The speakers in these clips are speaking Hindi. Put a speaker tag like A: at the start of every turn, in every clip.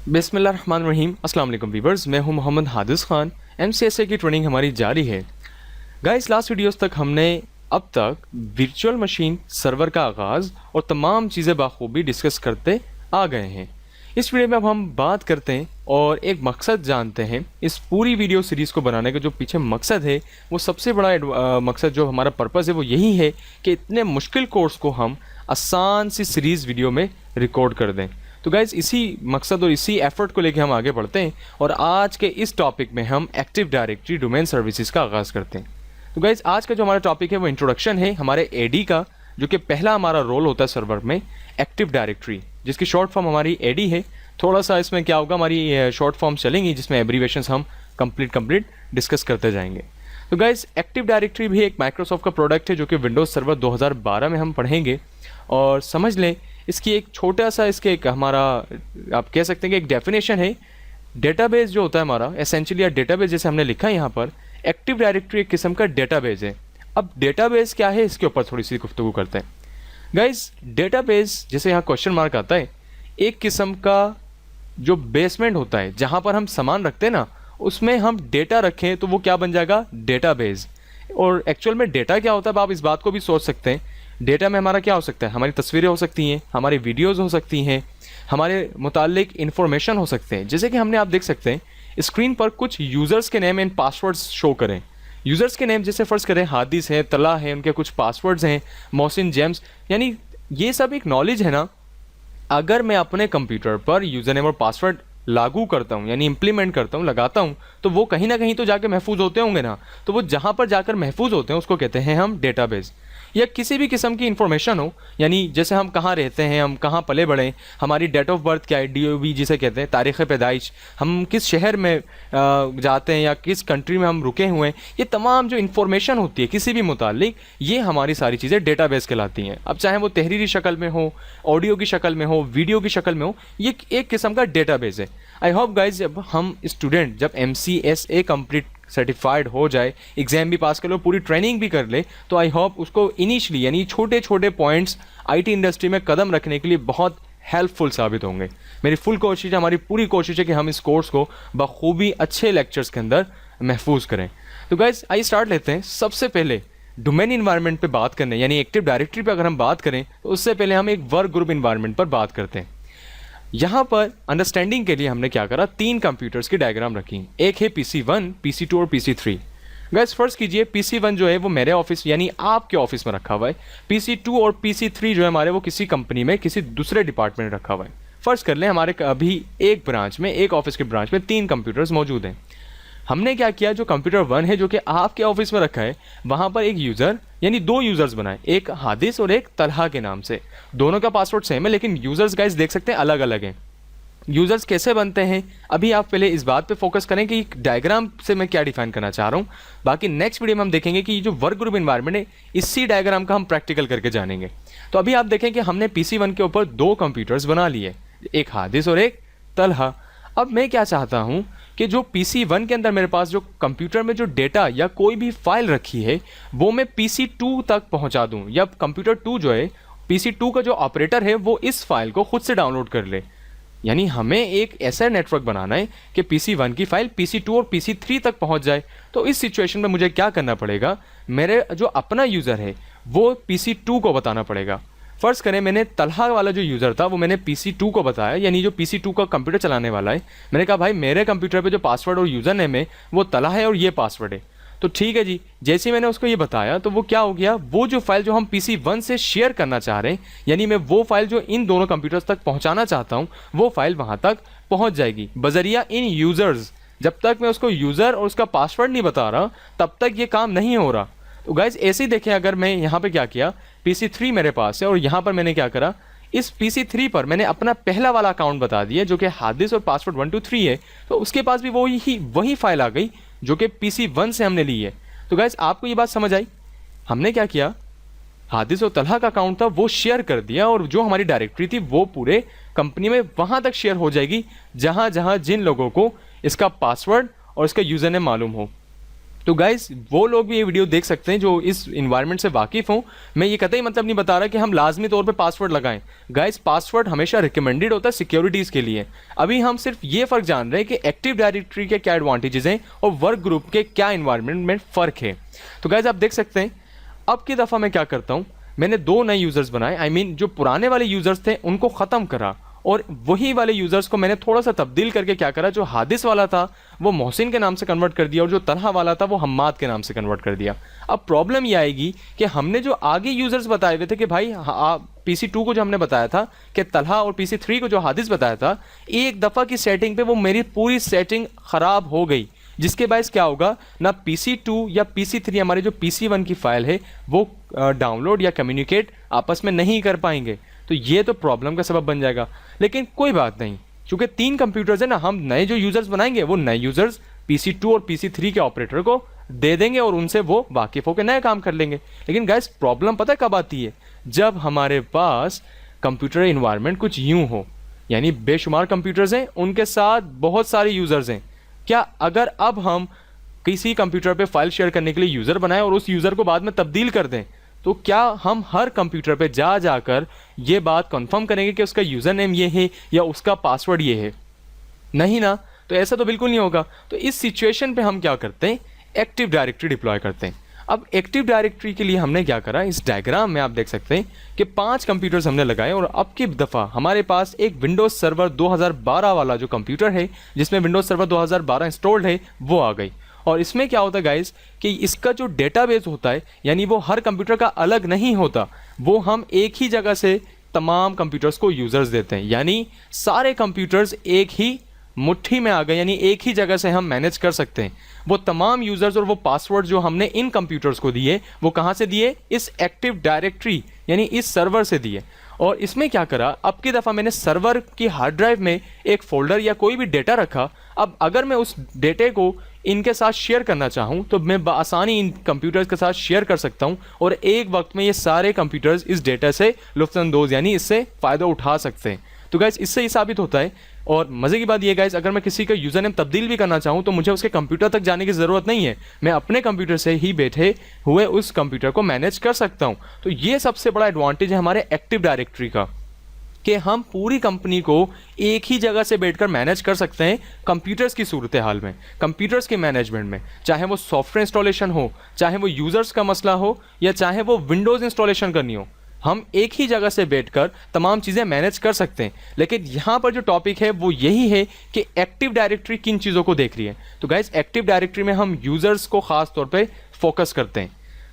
A: बिस्मिल्लाहिर्रहमानिर्रहीम। अस्सलाम वालेकुम वीवर्स, मैं हूं मोहम्मद हादिस खान। MCSA की ट्रेनिंग हमारी जारी है। गाइस, लास्ट वीडियोस तक हमने अब तक वर्चुअल मशीन सर्वर का आगाज़ और तमाम चीज़ें बाखूबी डिस्कस करते आ गए हैं। इस वीडियो में अब हम बात करते हैं और एक मकसद जानते हैं। इस पूरी वीडियो सीरीज़ को बनाने का जो पीछे मकसद है, वो सबसे बड़ा मकसद जो हमारा पर्पज़ है वो यही है कि इतने मुश्किल कोर्स को हम आसान सी सीरीज़ वीडियो में रिकॉर्ड कर दें। तो गाइज़, इसी मकसद और इसी एफर्ट को लेकर हम आगे बढ़ते हैं और आज के इस टॉपिक में हम एक्टिव डायरेक्टरी डोमेन सर्विसेज का आगाज़ करते हैं। तो गाइज़, आज का जो हमारा टॉपिक है वो इंट्रोडक्शन है हमारे एडी का, जो कि पहला हमारा रोल होता है सर्वर में, एक्टिव डायरेक्टरी, जिसकी शॉर्ट फॉर्म हमारी एडी है। थोड़ा सा इसमें क्या होगा, हमारी शॉर्ट फॉर्म चलेंगी जिसमें एब्रीवेशंस हम कंप्लीट डिस्कस करते जाएंगे। तो गाइज़, एक्टिव डायरेक्टरी भी एक माइक्रोसॉफ्ट का प्रोडक्ट है जो कि विंडोज़ सर्वर 2012 में हम पढ़ेंगे। और समझ लें, इसकी एक छोटा सा एक हमारा आप कह सकते हैं कि एक डेफिनेशन है। डेटाबेस जो होता है हमारा, एसेंशियली डेटाबेस जैसे हमने लिखा है यहाँ पर, एक्टिव डायरेक्टरी एक किस्म का डेटाबेस है। अब डेटाबेस क्या है, इसके ऊपर थोड़ी सी गुफ्तगू करते हैं। गाइज, डेटाबेस जैसे यहाँ क्वेश्चन मार्क आता है, एक किस्म का जो बेसमेंट होता है जहाँ पर हम सामान रखते हैं ना, उसमें हम डेटा रखें तो वो क्या बन जाएगा, डेटाबेस। और एक्चुअल में डेटा क्या होता है, आप इस बात को भी सोच सकते हैं। डेटा में हमारा क्या हो सकता है, हमारी तस्वीरें हो सकती हैं, हमारी वीडियोज़ हो सकती हैं, हमारे मुतालिक इन्फॉर्मेशन हो सकते हैं। जैसे कि हमने आप देख सकते हैं स्क्रीन पर कुछ यूज़र्स के नेम एंड पासवर्ड्स शो करें। यूज़र्स के नेम जैसे फ़र्ज़ करें हादिस है, तला है, उनके कुछ पासवर्ड्स हैं, मोहसिन जेम्स, यानी ये सब एक नॉलेज है ना। अगर मैं अपने कंप्यूटर पर यूज़र नेम और पासवर्ड लागू करता हूँ, यानी इम्प्लीमेंट करता हूँ, लगाता हूँ, तो वो कहीं ना कहीं तो जाके महफूज होते होंगे ना। तो वो जहाँ पर जाकर महफूज होते हैं उसको कहते हैं हम डेटाबेस। या किसी भी किस्म की इंफॉर्मेशन हो, यानी जैसे हम कहाँ रहते हैं, हम कहाँ पले बड़े, हमारी डेट ऑफ बर्थ क्या है, DOB जिसे कहते हैं, तारीख़ पैदाइश, हम किस शहर में जाते हैं या किस कंट्री में हम रुके हुए हैं, ये तमाम जो इन्फॉर्मेशन होती है किसी भी मुतालिक, ये हमारी सारी चीज़ें डेटाबेस कहलाती हैं। अब चाहे वो तहरीरी शक्ल में हो, ऑडियो की शक्ल में हो, वीडियो की शक्ल में हो, ये एक किस्म का डेटाबेस है। आई होप गाइज, जब हम स्टूडेंट जब MCSA कंप्लीट सर्टिफाइड हो जाए, एग्जाम भी पास कर लो, पूरी ट्रेनिंग भी कर ले, तो आई होप उसको इनिशियली यानी छोटे छोटे पॉइंट्स IT इंडस्ट्री में कदम रखने के लिए बहुत हेल्पफुल साबित होंगे। मेरी फुल कोशिश है, हमारी पूरी कोशिश है कि हम इस कोर्स को बखूबी अच्छे लेक्चर्स के अंदर महफूज करें। तो गाइज, आइए स्टार्ट लेते हैं। सबसे पहले डोमेन इन्वायरमेंट पे बात करने, यानी एक्टिव डायरेक्टरी पे अगर हम बात करें तो उससे पहले हम एक वर्क ग्रुप इन्वायरमेंट पर बात करते हैं। यहाँ पर अंडरस्टैंडिंग के लिए हमने क्या करा, 3 कंप्यूटर्स की डायग्राम रखी। एक है PC1, PC2 और PC3। गाइस, फर्स्ट कीजिए, PC1 जो है वो मेरे ऑफिस यानी आपके ऑफिस में रखा हुआ है। PC2 और PC3 जो है हमारे, वो किसी कंपनी में किसी दूसरे डिपार्टमेंट में रखा हुआ है। फर्स्ट कर लें, हमारे अभी एक ब्रांच में, एक ऑफिस के ब्रांच में 3 कंप्यूटर्स मौजूद हैं। हमने क्या किया, जो कंप्यूटर 1 है जो कि आपके ऑफिस में रखा है, वहाँ पर एक यूज़र यानी 2 यूज़र्स बनाए, एक हादिस और एक तलहा के नाम से। दोनों का पासवर्ड सेम है, लेकिन यूज़र्स गाइस देख सकते हैं अलग अलग हैं। यूज़र्स कैसे बनते हैं, अभी आप पहले इस बात पे फोकस करें कि डायग्राम से मैं क्या डिफाइन करना चाह रहा हूँ। बाकी नेक्स्ट वीडियो में हम देखेंगे कि जो वर्क ग्रुप इन्वायरमेंट है, इसी डायग्राम का हम प्रैक्टिकल करके जानेंगे। तो अभी आप देखें कि हमने PC1 के ऊपर 2 कंप्यूटर्स बना लिए, एक हादिस और एक तलहा। अब मैं क्या चाहता हूँ कि जो PC1 के अंदर मेरे पास जो कंप्यूटर में जो डेटा या कोई भी फाइल रखी है, वो मैं PC2 तक पहुँचा दूँ, या कंप्यूटर 2 जो है, PC2 का जो ऑपरेटर है वो इस फाइल को खुद से डाउनलोड कर ले। यानी हमें एक ऐसा नेटवर्क बनाना है कि PC1 की फाइल PC2 और PC3 तक पहुंच जाए। तो इस सिचुएशन में मुझे क्या करना पड़ेगा, मेरे जो अपना यूज़र है वो PC2 को बताना पड़ेगा। फ़र्ज़ करें मैंने तलहा वाला जो यूज़र था वो मैंने PC2 को बताया, यानी जो PC2 का कंप्यूटर चलाने वाला है, मैंने कहा भाई मेरे कंप्यूटर पे जो पासवर्ड और यूज़र नेम है वो तलहा है और ये पासवर्ड है। तो ठीक है जी, जैसे ही मैंने उसको ये बताया तो वो क्या हो गया, वो जो फाइल जो हम PC1 से शेयर करना चाह रहे हैं, यानी मैं वो फाइल जो इन दोनों कंप्यूटर्स तक पहुंचाना चाहता हूं, वो फाइल वहां तक पहुंच जाएगी बजरिया इन यूज़र्स। जब तक मैं उसको यूज़र और उसका पासवर्ड नहीं बता रहा तब तक ये काम नहीं हो रहा। तो गाइज, ऐसे ही देखें, अगर मैं यहाँ पे क्या किया, PC3 मेरे पास है और यहाँ पर मैंने क्या करा, इस PC3 पर मैंने अपना पहला वाला अकाउंट बता दिया जो कि हादिस और पासवर्ड 123 है, तो उसके पास भी वही फाइल आ गई जो कि PC1 से हमने ली है। तो गाइज, आपको ये बात समझ आई, हमने क्या किया, हादिस और तलहा का अकाउंट था वो शेयर कर दिया, और जो हमारी डायरेक्टरी थी वो पूरे कंपनी में वहाँ तक शेयर हो जाएगी जहाँ जहाँ जिन लोगों को इसका पासवर्ड और इसका यूज़र नेम मालूम हो। तो गाइस वो लोग भी ये वीडियो देख सकते हैं जो इस इन्वायरमेंट से वाकिफ़ हों। मैं ये कतई मतलब नहीं बता रहा कि हम लाजमी तौर पे पासवर्ड लगाएं। गाइस पासवर्ड हमेशा रिकमेंडेड होता है सिक्योरिटीज़ के लिए। अभी हम सिर्फ ये फ़र्क जान रहे हैं कि एक्टिव डायरेक्टरी के क्या एडवांटेजेस हैं और वर्क ग्रुप के क्या इन्वायरमेंट में फ़र्क है। तो गाइस आप देख सकते हैं अब की दफ़ा मैं क्या करता हूँ, मैंने 2 नए यूज़र्स बनाए। आई मीन जो पुराने वाले यूज़र्स थे उनको ख़त्म करा और वही वाले यूज़र्स को मैंने थोड़ा सा तब्दील करके क्या करा, जो हादिस वाला था वो मोहसिन के नाम से कन्वर्ट कर दिया और जो तलहा वाला था वो हम्माद के नाम से कन्वर्ट कर दिया। अब प्रॉब्लम ये आएगी कि हमने जो आगे यूज़र्स बताए हुए थे कि भाई PC2 को जो हमने बताया था कि तलहा और PC3 को जो हादिस बताया था, एक दफ़ा की सेटिंग पे वो मेरी पूरी सेटिंग ख़राब हो गई, जिसके बायस क्या होगा ना PC2 या PC3 हमारे जो PC1 की फ़ाइल है वो डाउनलोड या कम्युनिकेट आपस में नहीं कर पाएंगे। तो ये तो प्रॉब्लम का सबब बन जाएगा। लेकिन कोई बात नहीं, क्योंकि 3 कंप्यूटर्स है ना, हम नए जो यूज़र्स बनाएंगे वो नए यूज़र्स PC2 और PC3 के ऑपरेटर को दे देंगे और उनसे वो वाकिफ़ होकर नए काम कर लेंगे। लेकिन गाइस प्रॉब्लम पता है कब आती है, जब हमारे पास कंप्यूटर इन्वायरमेंट कुछ यूँ हो, यानी बेशुमार कंप्यूटर्स हैं, उनके साथ बहुत सारे यूज़र्स हैं। क्या अगर अब हम किसी कंप्यूटर पे फाइल शेयर करने के लिए यूज़र बनाएं और उस यूज़र को बाद में तब्दील कर दें, तो क्या हम हर कंप्यूटर पे जा जाकर ये बात कंफर्म करेंगे कि उसका यूज़र नेम ये है या उसका पासवर्ड ये है? नहीं ना, तो ऐसा तो बिल्कुल नहीं होगा। तो इस सिचुएशन पे हम क्या करते हैं, एक्टिव डायरेक्टरी डिप्लॉय करते हैं। अब एक्टिव डायरेक्टरी के लिए हमने क्या करा, इस डायग्राम में आप देख सकते हैं कि 5 कंप्यूटर्स हमने लगाए और अब की दफ़ा हमारे पास एक विंडोज़ सर्वर 2012 वाला जो कंप्यूटर है जिसमें विंडोज़ सर्वर 2012 इंस्टॉल्ड है वो आ गई। और इसमें क्या होता है गाइस कि इसका जो डेटाबेस होता है, यानी वो हर कंप्यूटर का अलग नहीं होता, वो हम एक ही जगह से तमाम कंप्यूटर्स को यूज़र्स देते हैं, यानी सारे कंप्यूटर्स एक ही मुट्ठी में आ गए, यानी एक ही जगह से हम मैनेज कर सकते हैं। वो तमाम यूज़र्स और वो पासवर्ड जो हमने इन कंप्यूटर्स को दिए वो कहाँ से दिए, इस एक्टिव डायरेक्टरी यानी इस सर्वर से दिए। और इसमें क्या करा, अब की दफ़ा मैंने सर्वर की हार्ड ड्राइव में एक फ़ोल्डर या कोई भी डेटा रखा। अब अगर मैं उस डेटे को इनके साथ शेयर करना चाहूँ तो मैं बआसानी इन कंप्यूटर्स के साथ शेयर कर सकता हूँ और एक वक्त में ये सारे कंप्यूटर्स इस डेटा से लुत्फ़अंदोज़ यानी इससे फ़ायदा उठा सकते हैं। तो गाइस इससे ही साबित होता है। और मज़े की बात ये गाइस, अगर मैं किसी का यूज़र नेम तब्दील भी करना चाहूँ तो मुझे उसके कंप्यूटर तक जाने की ज़रूरत नहीं है, मैं अपने कंप्यूटर से ही बैठे हुए उस कंप्यूटर को मैनेज कर सकता हूँ। तो ये सबसे बड़ा एडवांटेज है हमारे एक्टिव डायरेक्टरी का कि हम पूरी कंपनी को एक ही जगह से बैठकर मैनेज कर सकते हैं कंप्यूटर्स की सूरत हाल में, कंप्यूटर्स के मैनेजमेंट में, चाहे वो सॉफ्टवेयर इंस्टॉलेशन हो, चाहे वो यूज़र्स का मसला हो या चाहे वो विंडोज़ इंस्टॉलेशन करनी हो, हम एक ही जगह से बैठकर तमाम चीज़ें मैनेज कर सकते हैं। लेकिन यहाँ पर जो टॉपिक है वो यही है कि एक्टिव डायरेक्टरी किन चीज़ों को देख रही है। तो गाइस एक्टिव डायरेक्टरी में हम यूज़र्स को ख़ास तौर पे फोकस करते हैं।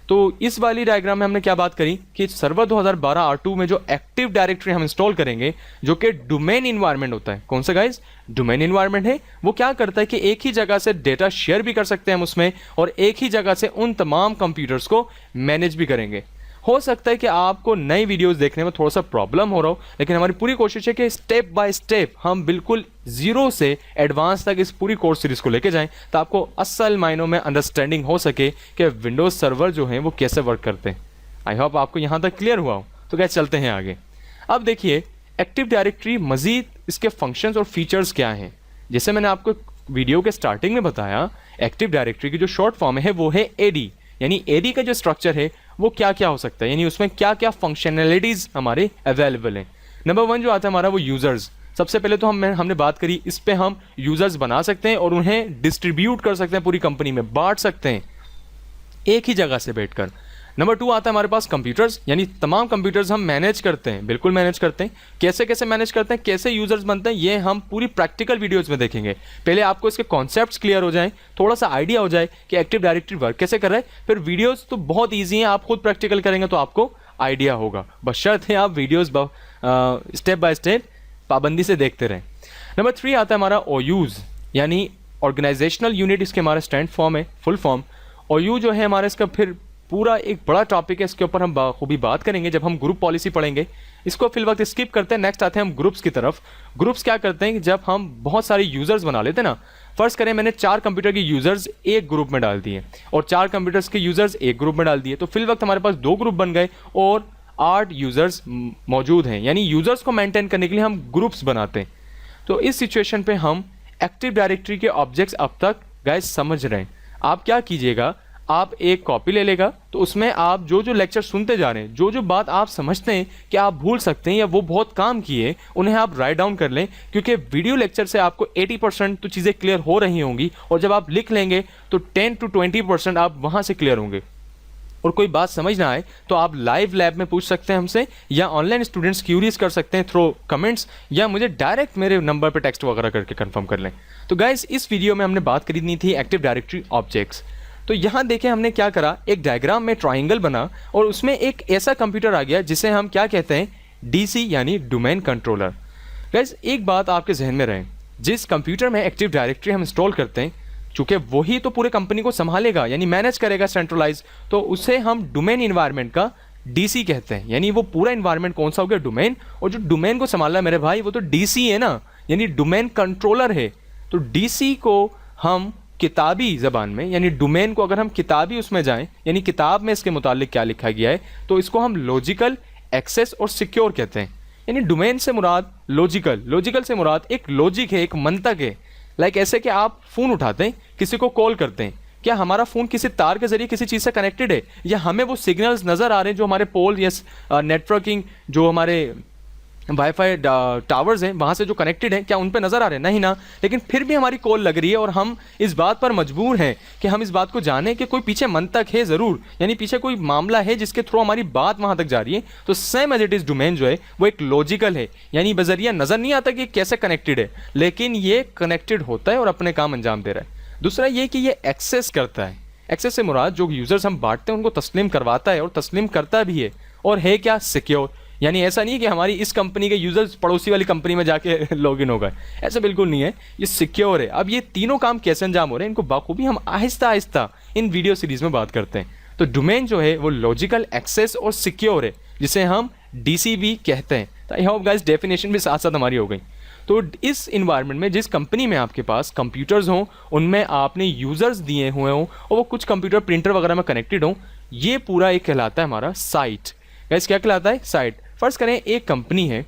A: तो इस वाली डायग्राम में हमने क्या बात करी कि सर्वर 2012 R2 में जो एक्टिव डायरेक्टरी हम इंस्टॉल करेंगे जो कि डोमेन इन्वायरमेंट होता है, कौन सा गाइस, डोमेन इन्वायरमेंट है, वो क्या करता है कि एक ही जगह से डेटा शेयर भी कर सकते हैं हम उसमें और एक ही जगह से उन तमाम कंप्यूटर्स को मैनेज भी करेंगे। हो सकता है कि आपको नई वीडियोस देखने में थोड़ा सा प्रॉब्लम हो रहा हो, लेकिन हमारी पूरी कोशिश है कि स्टेप बाय स्टेप हम बिल्कुल ज़ीरो से एडवांस तक इस पूरी कोर्स सीरीज़ को लेके जाएं, तो आपको असल मायनों में अंडरस्टैंडिंग हो सके कि विंडोज़ सर्वर जो हैं वो कैसे वर्क करते हैं। आई होप आपको यहाँ तक क्लियर हुआ हो। तो क्या चलते हैं आगे। अब देखिए एक्टिव डायरेक्टरी मज़ीद इसके फंक्शंस और फीचर्स क्या हैं। जैसे मैंने आपको वीडियो के स्टार्टिंग में बताया, एक्टिव डायरेक्टरी की जो शॉर्ट फॉर्म है वो है एडी, यानी एडी का जो स्ट्रक्चर है वो क्या क्या हो सकता है, यानी उसमें क्या क्या फंक्शनैलिटीज़ हमारे अवेलेबल हैं। नंबर 1 जो आता है हमारा वो यूज़र्स। सबसे पहले तो हमने बात करी, इस पे हम यूज़र्स बना सकते हैं और उन्हें डिस्ट्रीब्यूट कर सकते हैं, पूरी कंपनी में बांट सकते हैं एक ही जगह से बैठकर। नंबर 2 आता है हमारे पास कंप्यूटर्स, यानी तमाम कंप्यूटर्स हम मैनेज करते हैं, बिल्कुल मैनेज करते हैं। कैसे कैसे मैनेज करते हैं, कैसे यूज़र्स बनते हैं, ये हम पूरी प्रैक्टिकल वीडियोज़ में देखेंगे। पहले आपको इसके कॉन्सेप्ट्स क्लियर हो जाएं, थोड़ा सा आइडिया हो जाए कि एक्टिव डायरेक्टरी वर्क कैसे कर रहा है। फिर वीडियोज़ तो बहुत ईजी हैं, आप खुद प्रैक्टिकल करेंगे तो आपको आइडिया होगा, बशर्ते आप वीडियोज़ स्टेप बाय स्टेप पाबंदी से देखते रहें। नंबर 3 आता है हमारा OUs, यानी ऑर्गेनाइजेशनल यूनिट, इसके हमारा स्टैंड फॉर्म है, फुल फॉर्म। OU जो है हमारा, इसका फिर पूरा एक बड़ा टॉपिक है, इसके ऊपर हम खूबी बात करेंगे जब हम ग्रुप पॉलिसी पढ़ेंगे। इसको फिल वक्त स्किप करते हैं, नेक्स्ट आते हैं हम ग्रुप्स की तरफ। ग्रुप्स क्या करते हैं कि जब हम बहुत सारे यूज़र्स बना लेते हैं ना, फ़र्ज़ करें मैंने 4 कंप्यूटर के यूज़र्स एक ग्रुप में डाल दिए और 4 कंप्यूटर्स के यूज़र्स एक ग्रुप में डाल दिए, तो फिल वक्त हमारे पास 2 ग्रुप बन गए और 8 यूज़र्स मौजूद हैं, यानी यूज़र्स को मेंटेन करने के लिए हम ग्रुप्स बनाते हैं। तो इस सिचुएशन पे हम एक्टिव डायरेक्टरी के ऑब्जेक्ट्स अब तक गाइस समझ रहे हैं। आप क्या कीजिएगा, आप एक कॉपी ले लेगा, तो उसमें आप जो जो लेक्चर सुनते जा रहे हैं, जो जो बात आप समझते हैं कि आप भूल सकते हैं या वो बहुत काम किए, उन्हें आप राइट डाउन कर लें, क्योंकि वीडियो लेक्चर से आपको 80% तो चीज़ें क्लियर हो रही होंगी, और जब आप लिख लेंगे तो 10 to 20% आप वहाँ से क्लियर होंगे। और कोई बात समझ ना आए तो आप लाइव लैब में पूछ सकते हैं हमसे, या ऑनलाइन स्टूडेंट्स क्यूरीज कर सकते हैं थ्रू कमेंट्स, या मुझे डायरेक्ट मेरे नंबर पे टेक्स्ट वगैरह करके कंफर्म कर लें। तो गाइस, इस वीडियो में हमने बात करनी थी एक्टिव डायरेक्टरी ऑब्जेक्ट्स। तो यहाँ देखें हमने क्या करा, एक डायग्राम में ट्राइंगल बना और उसमें एक ऐसा कंप्यूटर आ गया जिसे हम क्या कहते हैं, डीसी यानी डोमेन कंट्रोलर। गाइस, एक बात आपके जहन में रहे, जिस कंप्यूटर में एक्टिव डायरेक्टरी हम इंस्टॉल करते हैं, चूंकि वही तो पूरे कंपनी को संभालेगा यानी मैनेज करेगा सेंट्रलाइज, तो उसे हम डोमेन इन्वायरमेंट का डीसी कहते हैं। यानी वो पूरा इन्वायरमेंट कौन सा हो गया, डोमेन, और जो डोमेन को संभाल रहा है मेरे भाई वो तो डीसी है ना, यानी डोमेन कंट्रोलर है। तो डीसी को हम किताबी ज़बान में, यानी डोमेन को अगर हम किताबी उसमें जाएं, यानी किताब में इसके मुतालिक क्या लिखा गया है, तो इसको हम लॉजिकल, एक्सेस और सिक्योर कहते हैं। यानी डोमेन से मुराद लॉजिकल, लॉजिकल से मुराद एक लॉजिक है, एक मंतक है। लाइक ऐसे कि आप फ़ोन उठाते हैं, किसी को कॉल करते हैं, क्या हमारा फ़ोन किसी तार के जरिए किसी चीज़ से कनेक्टेड है, या हमें वो सिग्नल्स नज़र आ रहे हैं जो हमारे पोल या नेटवर्किंग जो हमारे वाईफाई टावर्स हैं वहाँ से जो कनेक्टेड हैं, क्या उन पे नज़र आ रहे हैं? नहीं ना। लेकिन फिर भी हमारी कॉल लग रही है और हम इस बात पर मजबूर हैं कि हम इस बात को जानें कि कोई पीछे मंतक है ज़रूर, यानी पीछे कोई मामला है जिसके थ्रू हमारी बात वहाँ तक जा रही है। तो same as it is domain जो है वो एक लॉजिकल है, यानी बजरिया नज़र नहीं आता कि कैसे कनेक्टेड है, लेकिन ये कनेक्टेड होता है और अपने काम अंजाम दे रहा है। दूसरा ये कि ये एक्सेस करता है। एक्सेस से मुराद जो यूज़र्स हम बांटते हैं उनको तस्लीम करवाता है और तस्लीम करता भी है, और है क्या, सिक्योर। यानी ऐसा नहीं है कि हमारी इस कंपनी के यूज़र्स पड़ोसी वाली कंपनी में जाके लॉगिन हो गए, ऐसा बिल्कुल नहीं है, ये सिक्योर है। अब ये तीनों काम कैसे अंजाम हो रहे हैं, इनको बाखूबी हम आहिस्ता आहिस्ता इन वीडियो सीरीज़ में बात करते हैं। तो डोमेन जो है वो लॉजिकल, एक्सेस और सिक्योर है, जिसे हम डीसीबी कहते हैं। तो आई होप गाइस डेफिनेशन भी साथ साथ हमारी हो गई। तो इस इन्वायरमेंट में जिस कंपनी में आपके पास कंप्यूटर्स हों, उनमें आपने यूज़र्स दिए हुए हों और वो कुछ कंप्यूटर प्रिंटर वगैरह में कनेक्टेड हों, ये पूरा एक कहलाता है हमारा साइट। गाइस क्या कहलाता है, साइट। फ़र्ज़ करें एक कंपनी है,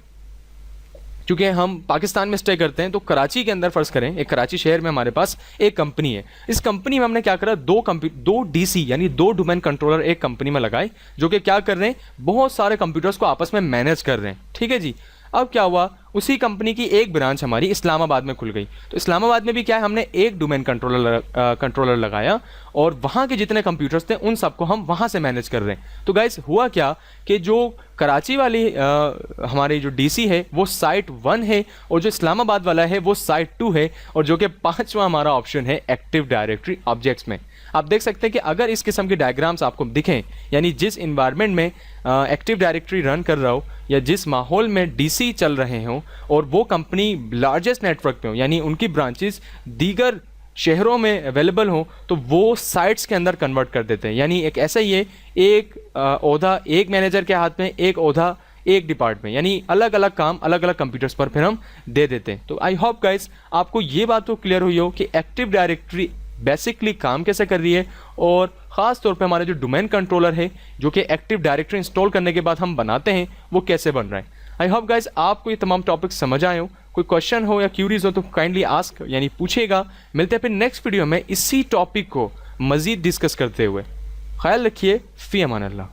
A: क्योंकि हम पाकिस्तान में स्टे करते हैं तो कराची के अंदर फ़र्ज़ करें एक कराची शहर में हमारे पास एक कंपनी है। इस कंपनी में हमने क्या करा, दो डीसी यानी दो डोमेन कंट्रोलर एक कंपनी में लगाए, जो कि क्या कर रहे हैं, बहुत सारे कंप्यूटर्स को आपस में मैनेज कर रहे हैं। ठीक है जी। अब क्या हुआ, उसी कंपनी की एक ब्रांच हमारी इस्लामाबाद में खुल गई। तो इस्लामाबाद में भी क्या है, हमने एक डोमेन कंट्रोलर लगाया और वहाँ के जितने कंप्यूटर्स थे उन सबको हम वहाँ से मैनेज कर रहे हैं। तो गाइस हुआ क्या कि जो कराची वाली हमारी जो डीसी है वो साइट 1 है, और जो इस्लामाबाद वाला है वो साइट 2 है, और जो कि 5वां हमारा ऑप्शन है एक्टिव डायरेक्टरी ऑब्जेक्ट्स में। आप देख सकते हैं कि अगर इस किस्म के डायग्राम्स आपको दिखें, यानी जिस इन्वायरमेंट में एक्टिव डायरेक्टरी रन कर रहा हो या जिस माहौल में डीसी चल रहे हों, और वो कंपनी लार्जेस्ट नेटवर्क पे हो, यानी उनकी ब्रांचेस दीगर शहरों में अवेलेबल हो, तो वो साइट्स के अंदर कन्वर्ट कर देते हैं। यानी एक ऐसा ही है, एक ओहदा एक मैनेजर के हाथ में, एक ओहदा एक डिपार्टमेंट, यानी अलग अलग काम अलग अलग कंप्यूटर्स पर फिर हम दे देते हैं। तो आई होप गाइस आपको ये बात तो क्लियर हुई हो कि एक्टिव डायरेक्टरी बेसिकली काम कैसे कर रही है, और ख़ास तौर पे हमारा जो डोमेन कंट्रोलर है जो कि एक्टिव डायरेक्टरी इंस्टॉल करने के बाद हम बनाते हैं, वो कैसे बन रहा है। आई होप गाइस आपको ये तमाम टॉपिक्स समझ आए हो। कोई क्वेश्चन हो या क्यूरीज हो तो काइंडली आस्क यानी पूछेगा। मिलते हैं फिर नेक्स्ट वीडियो में इसी टॉपिक को मज़ीद डिस्कस करते हुए। ख्याल रखिए, फ़ी अमान अल्लाह।